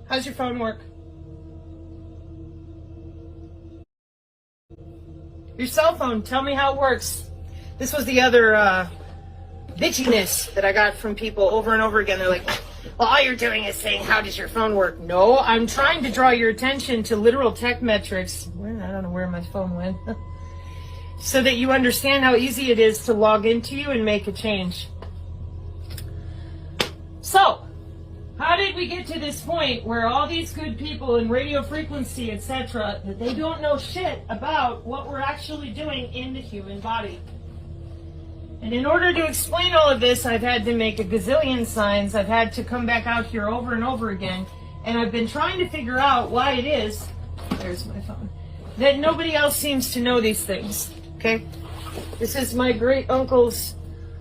How's your phone work? Your cell phone, tell me how it works. This was the other bitchiness that I got from people over and over again. They're like, well, all you're doing is saying, how does your phone work? No, I'm trying to draw your attention to literal tech metrics. I don't know where my phone went. So that you understand how easy it is to log into you and make a change. So, how did we get to this point where all these good people in radio frequency, etc., that they don't know shit about what we're actually doing in the human body? And in order to explain all of this, I've had to make a gazillion signs. I've had to come back out here over and over again. And I've been trying to figure out why it is, there's my phone, that nobody else seems to know these things. Okay? This is my great uncle's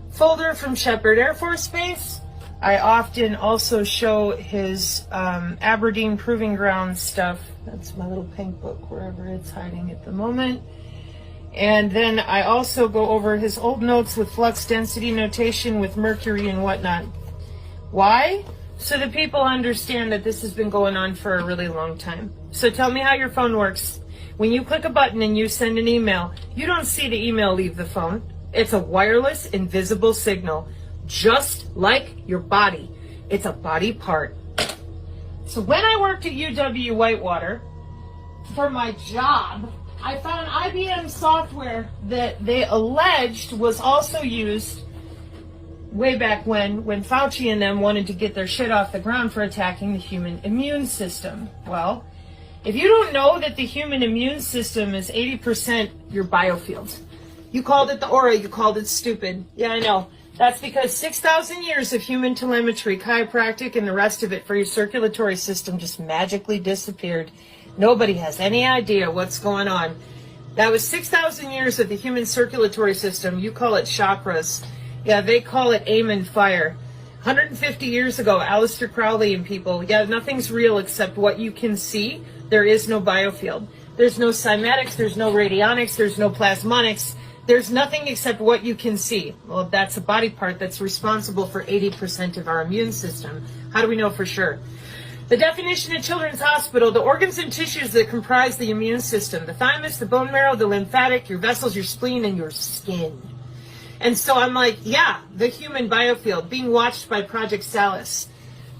folder from Shepherd Air Force Base. I often also show his Aberdeen Proving Ground stuff. That's my little pink book, wherever it's hiding at the moment. And then I also go over his old notes with flux density notation with mercury and whatnot. Why? So that people understand that this has been going on for a really long time. So tell me how your phone works. When you click a button and you send an email, you don't see the email leave the phone. It's a wireless, invisible signal. Just like your body. It's a body part. So when I worked at UW Whitewater for my job, I found IBM software that they alleged was also used way back when Fauci and them wanted to get their shit off the ground for attacking the human immune system. Well, if you don't know that the human immune system is 80% your biofield, you called it the aura, you called it stupid. Yeah, I know. That's because 6,000 years of human telemetry, chiropractic, and the rest of it for your circulatory system just magically disappeared. Nobody has any idea what's going on. That was 6,000 years of the human circulatory system. You call it chakras. Yeah, they call it aim and fire. 150 years ago, Aleister Crowley and people, yeah, nothing's real except what you can see. There is no biofield. There's no cymatics, there's no radionics, there's no plasmonics. There's nothing except what you can see. Well, that's a body part that's responsible for 80% of our immune system. How do we know for sure? The definition at Children's Hospital, the organs and tissues that comprise the immune system, the thymus, the bone marrow, the lymphatic, your vessels, your spleen, and your skin. And so I'm like, yeah, the human biofield being watched by Project Salus.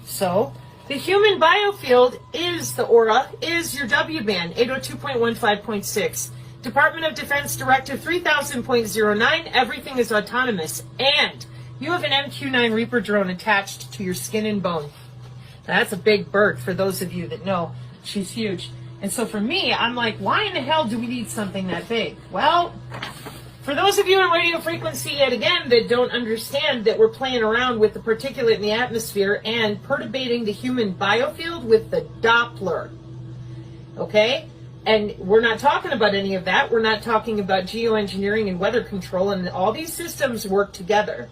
So the human biofield is the aura, is your W-band, 802.15.6. Department of Defense Directive 3000.09, everything is autonomous. And you have an MQ-9 Reaper drone attached to your skin and bone. Now, that's a big bird for those of you that know. She's huge. And so for me, I'm like, why in the hell do we need something that big? Well, for those of you in radio frequency, yet again, that don't understand that we're playing around with the particulate in the atmosphere and perturbating the human biofield with the Doppler. Okay? And we're not talking about any of that. We're not talking about geoengineering and weather control, and all these systems work together.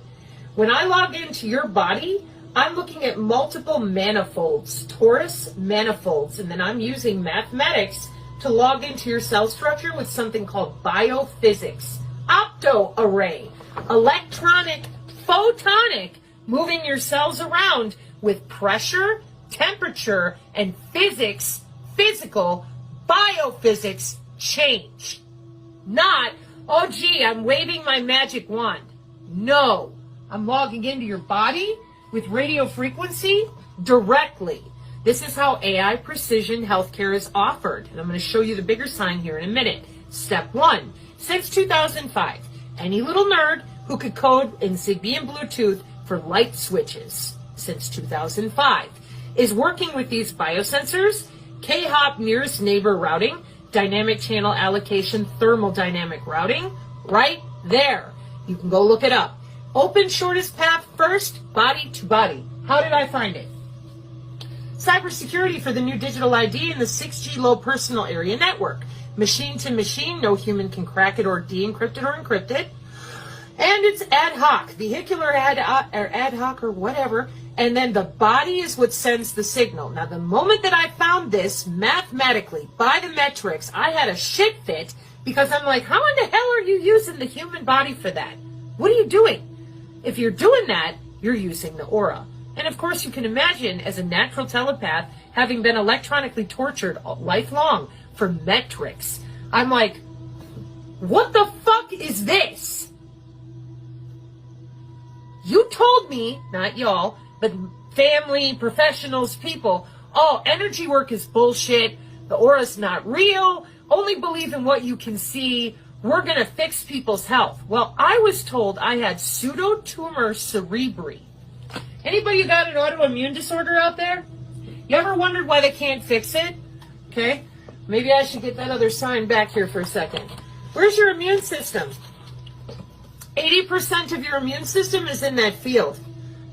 When I log into your body, I'm looking at multiple manifolds, torus manifolds, and then I'm using mathematics to log into your cell structure with something called biophysics, opto-array, electronic, photonic, moving your cells around with pressure, temperature, and physics, physical biophysics change. Not, oh gee, I'm waving my magic wand. No, I'm logging into your body with radio frequency directly. This is how AI precision healthcare is offered. And I'm going to show you the bigger sign here in a minute. Step 1. Since 2005, any little nerd who could code in Zigbee and Bluetooth for light switches since 2005 is working with these biosensors, K-hop nearest neighbor routing, dynamic channel allocation, thermodynamic routing, right there. You can go look it up. Open shortest path first, body to body. How did I find it? Cybersecurity for the new digital ID and the 6G low personal area network. Machine to machine, no human can crack it or de-encrypt it or encrypt it. And it's ad hoc, vehicular ad hoc or whatever. And then the body is what sends the signal. Now, the moment that I found this mathematically by the metrics, I had a shit fit because I'm like, how in the hell are you using the human body for that? What are you doing? If you're doing that, you're using the aura. And of course, you can imagine, as a natural telepath, having been electronically tortured lifelong for metrics, I'm like, what the fuck is this? You told me, not y'all, but family, professionals, people, oh, energy work is bullshit, the aura's not real, only believe in what you can see, we're going to fix people's health. Well, I was told I had pseudotumor cerebri. Anybody got an autoimmune disorder out there? You ever wondered why they can't fix it? Okay, maybe I should get that other sign back here for a second. Where's your immune system? 80% of your immune system is in that field.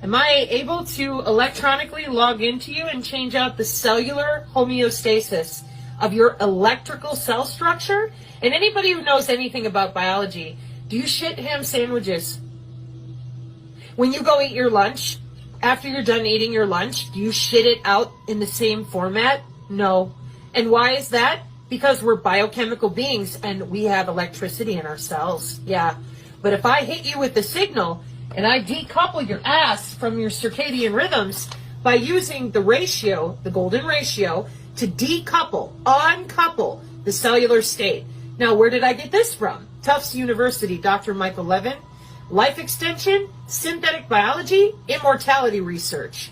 Am I able to electronically log into you and change out the cellular homeostasis of your electrical cell structure? And anybody who knows anything about biology, do you shit ham sandwiches? When you go eat your lunch, after you're done eating your lunch, do you shit it out in the same format? No. And why is that? Because we're biochemical beings and we have electricity in our cells. Yeah. But if I hit you with the signal and I decouple your ass from your circadian rhythms by using the ratio, the golden ratio, to decouple, uncouple the cellular state. Now, where did I get this from? Tufts University, Dr. Michael Levin. Life extension, synthetic biology, immortality research.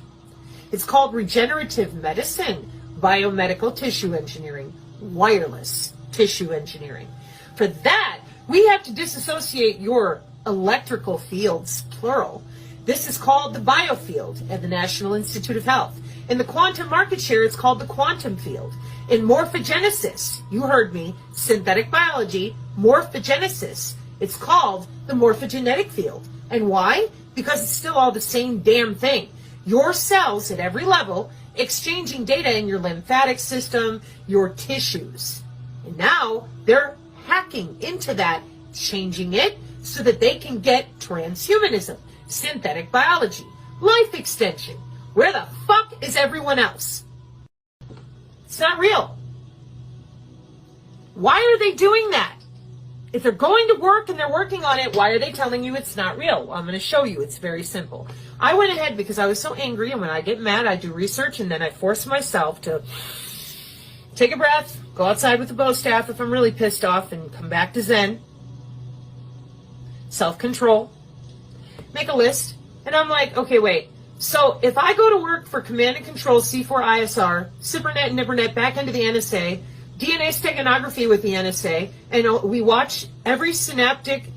It's called regenerative medicine, biomedical tissue engineering, wireless tissue engineering. For that, we have to disassociate your electrical fields, plural. This is called the biofield at the National Institute of Health. In the quantum market share, it's called the quantum field. In morphogenesis, you heard me, synthetic biology, morphogenesis, it's called the morphogenetic field. And why? Because it's still all the same damn thing. Your cells at every level exchanging data in your lymphatic system, your tissues. And now they're hacking into that, changing it so that they can get transhumanism, synthetic biology, life extension. Where the fuck is everyone else? It's not real. Why are they doing that? If they're going to work and they're working on it, why are they telling you it's not real? Well, I'm going to show you. It's very simple. I went ahead because I was so angry, and when I get mad, I do research, and then I force myself to take a breath, go outside with the bow staff if I'm really pissed off, and come back to Zen. Self-control. Make a list. And I'm like, okay, wait. So if I go to work for Command and Control C4ISR, CyberNet and NIBRNet back into the NSA, DNA steganography with the NSA, and we watch every synaptic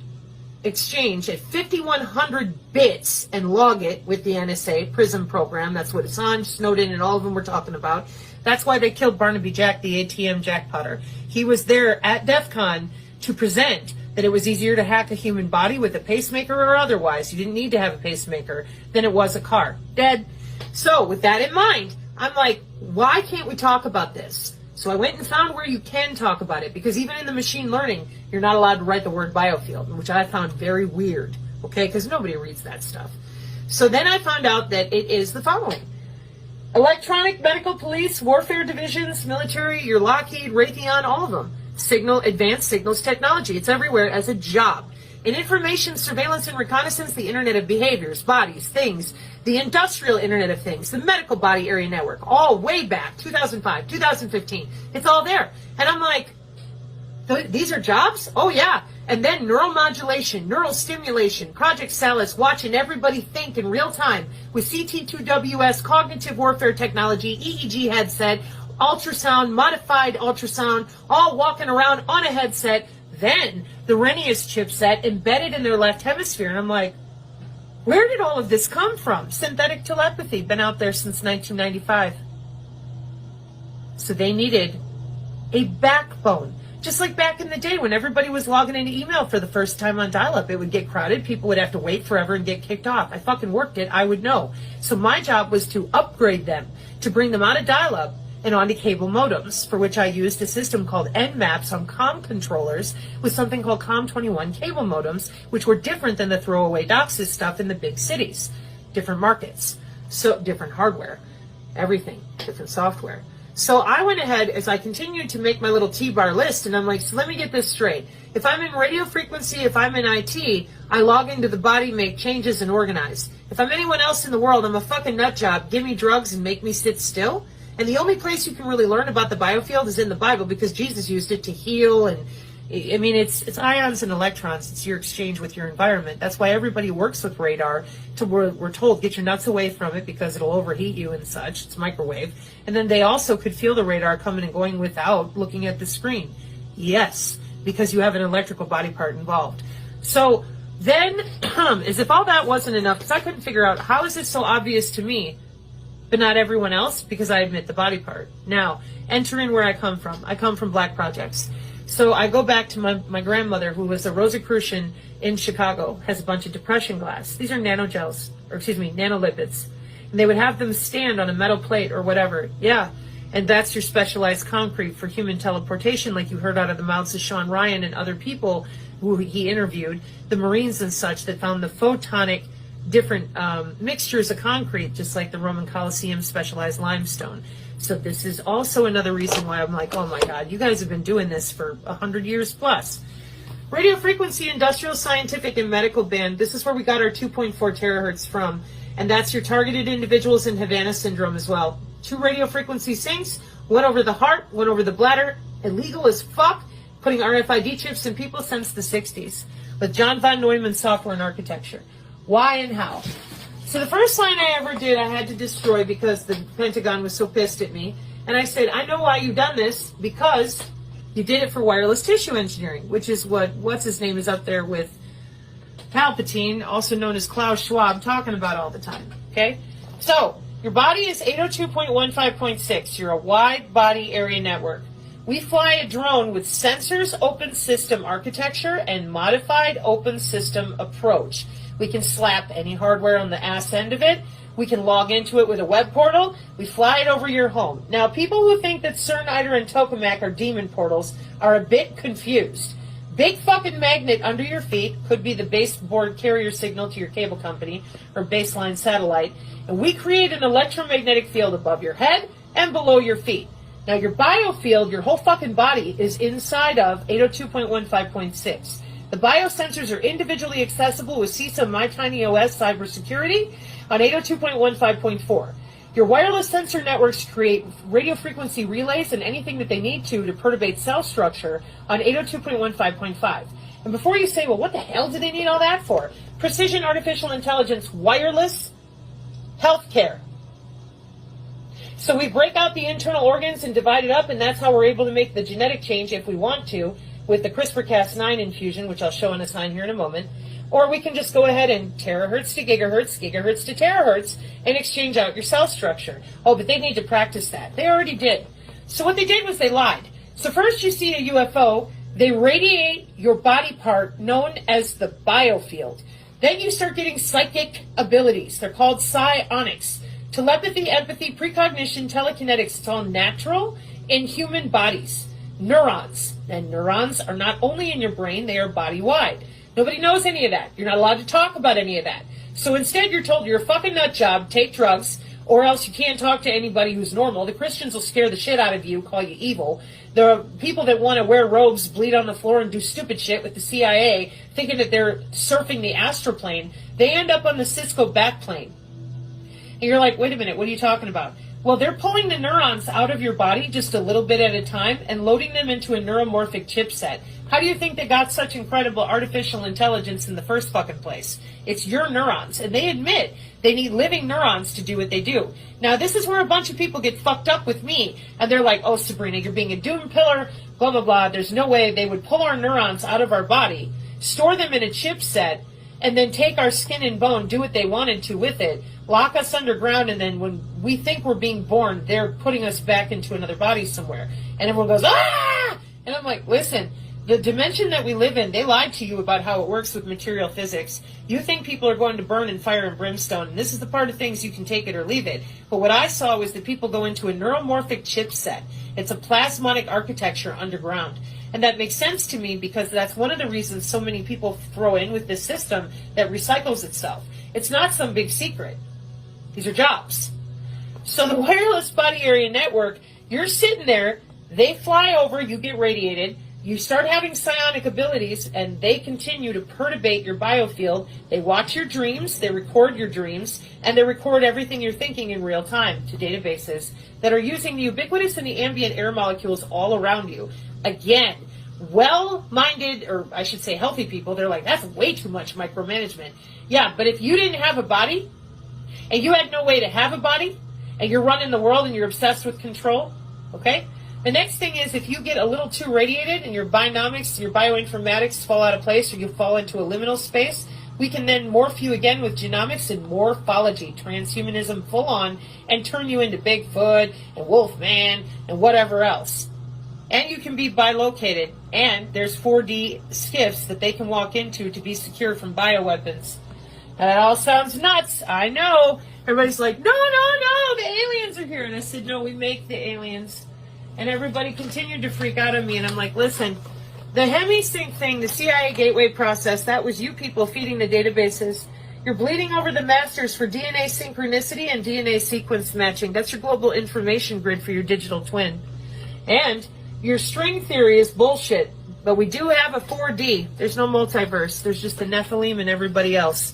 exchange at 5,100 bits and log it with the NSA PRISM program. That's what Assange, Snowden, and all of them were talking about. That's why they killed Barnaby Jack, the ATM jackpotter. He was there at DEF CON to present that it was easier to hack a human body with a pacemaker or otherwise. You didn't need to have a pacemaker than it was a car. Dead. So with that in mind, I'm like, why can't we talk about this? So I went and found where you can talk about it, because even in the machine learning, you're not allowed to write the word biofield, which I found very weird, okay, because nobody reads that stuff. So then I found out that it is the following. Electronic, medical, police, warfare divisions, military, your Lockheed, Raytheon, all of them. Signal, advanced signals technology. It's everywhere as a job. In information, surveillance, and reconnaissance, the Internet of Behaviors, Bodies, Things, the Industrial Internet of Things, the Medical Body Area Network, all way back, 2005, 2015. It's all there. And I'm like, these are jobs? Oh, yeah. And then neuromodulation, neural stimulation, Project Salus, watching everybody think in real time with CT2WS, cognitive warfare technology, EEG headset, ultrasound, modified ultrasound, all walking around on a headset. Then the Renius chipset embedded in their left hemisphere. And I'm like, where did all of this come from? Synthetic telepathy, been out there since 1995. So they needed a backbone. Just like back in the day when everybody was logging into email for the first time on dial-up, it would get crowded. People would have to wait forever and get kicked off. I fucking worked it. I would know. So my job was to upgrade them, to bring them out of dial-up and onto cable modems, for which I used a system called NMAPs on COM controllers with something called COM21 cable modems, which were different than the throwaway DOCSIS stuff in the big cities. Different markets, so different hardware, everything, different software. So I went ahead as I continued to make my little T-bar list, and I'm like, so let me get this straight. If I'm in radio frequency, if I'm in IT, I log into the body, make changes, and organize. If I'm anyone else in the world, I'm a fucking nut job. Give me drugs and make me sit still. And the only place you can really learn about the biofield is in the Bible, because Jesus used it to heal. And I mean, it's ions and electrons. It's your exchange with your environment. That's why everybody works with radar. We're told, get your nuts away from it because it'll overheat you and such. It's microwave. And then they also could feel the radar coming and going without looking at the screen. Yes, because you have an electrical body part involved. So then, as if all that wasn't enough, because I couldn't figure out how is it so obvious to me, but not everyone else, because I admit the body part. Now, enter in where I come from. I come from Black Projects. So I go back to my grandmother, who was a Rosicrucian in Chicago, has a bunch of depression glass. These are nanolipids. And they would have them stand on a metal plate or whatever. Yeah. And that's your specialized concrete for human teleportation, like you heard out of the mouths of Sean Ryan and other people who he interviewed, the Marines and such, that found the photonic different mixtures of concrete, just like the Roman Colosseum specialized limestone. So this is also another reason why I'm like, oh my God, you guys have been doing this for 100 years plus. Radio frequency, industrial, scientific, and medical band. This is where we got our 2.4 terahertz from. And that's your targeted individuals in Havana syndrome as well. 2 radio frequency syncs, one over the heart, one over the bladder. Illegal as fuck, putting RFID chips in people since the 60s. With John von Neumann software and architecture. Why and how? So the first line I ever did, I had to destroy because the Pentagon was so pissed at me. And I said, I know why you've done this, because you did it for wireless tissue engineering, which is what's his name is up there with Palpatine, also known as Klaus Schwab, talking about all the time. Okay? So, your body is 802.15.6. You're a wide body area network. We fly a drone with sensors, open system architecture, and modified open system approach. We can slap any hardware on the ass end of it. We can log into it with a web portal. We fly it over your home. Now, people who think that CERN, ITER, and Tokamak are demon portals are a bit confused. Big fucking magnet under your feet could be the baseboard carrier signal to your cable company or baseline satellite. And we create an electromagnetic field above your head and below your feet. Now, your biofield, your whole fucking body, is inside of 802.15.6. The biosensors are individually accessible with CISA MyTinyOS cybersecurity on 802.15.4. Your wireless sensor networks create radio frequency relays and anything that they need to perturbate cell structure on 802.15.5. And before you say, well, what the hell do they need all that for? Precision artificial intelligence, wireless healthcare. So we break out the internal organs and divide it up, and that's how we're able to make the genetic change if we want to, with the CRISPR-Cas9 infusion, which I'll show on a sign here in a moment. Or we can just go ahead and terahertz to gigahertz, gigahertz to terahertz, and exchange out your cell structure. Oh, but they need to practice that. They already did. So what they did was they lied. So first you see a UFO, they radiate your body part known as the biofield. Then you start getting psychic abilities. They're called psionics. Telepathy, empathy, precognition, telekinetics. It's all natural in human bodies. Neurons. And neurons are not only in your brain, they are body-wide. Nobody knows any of that. You're not allowed to talk about any of that. So instead you're told you're a fucking nut job, take drugs, or else you can't talk to anybody who's normal. The Christians will scare the shit out of you, call you evil. The people that want to wear robes, bleed on the floor, and do stupid shit with the CIA, thinking that they're surfing the astroplane, they end up on the Cisco backplane. And you're like, wait a minute, what are you talking about? Well, they're pulling the neurons out of your body just a little bit at a time and loading them into a neuromorphic chipset. How do you think they got such incredible artificial intelligence in the first fucking place? It's your neurons. And they admit they need living neurons to do what they do. Now, this is where a bunch of people get fucked up with me. And they're like, oh, Sabrina, you're being a doom pillar, blah, blah, blah. There's no way they would pull our neurons out of our body, store them in a chipset, and then take our skin and bone, do what they wanted to with it, lock us underground, and then when we think we're being born, they're putting us back into another body somewhere. And everyone goes, ah! And I'm like, listen, the dimension that we live in, they lied to you about how it works with material physics. You think people are going to burn in fire and brimstone, and this is the part of things you can take it or leave it. But what I saw was that people go into a neuromorphic chipset. It's a plasmonic architecture underground. And that makes sense to me because that's one of the reasons so many people throw in with this system that recycles itself. It's not some big secret. These are jobs. So the wireless body area network You're sitting there, they fly over, you get radiated, you start having psionic abilities, and they continue to perturbate your biofield. They watch your dreams, they record your dreams, and they record everything you're thinking in real time to databases that are using the ubiquitous and the ambient air molecules all around you. Again, well-minded, or I should say healthy people, they're like, that's way too much micromanagement. Yeah, but if you didn't have a body, and you had no way to have a body, and you're running the world and you're obsessed with control, okay? The next thing is if you get a little too radiated and your bionomics, your bioinformatics fall out of place, or you fall into a liminal space, we can then morph you again with genomics and morphology, transhumanism full on, and turn you into Bigfoot and Wolfman and whatever else. And you can be bilocated, and there's 4D skiffs that they can walk into to be secure from bioweapons. That all sounds nuts, I know. Everybody's like, no, the aliens are here. And I said, no, we make the aliens. And everybody continued to freak out on me. And I'm like, listen, the hemisync thing, the CIA gateway process, that was you people feeding the databases. You're bleeding over the masters for DNA synchronicity and DNA sequence matching. That's your global information grid for your digital twin. And your string theory is bullshit. But we do have a 4D. There's no multiverse. There's just the Nephilim and everybody else.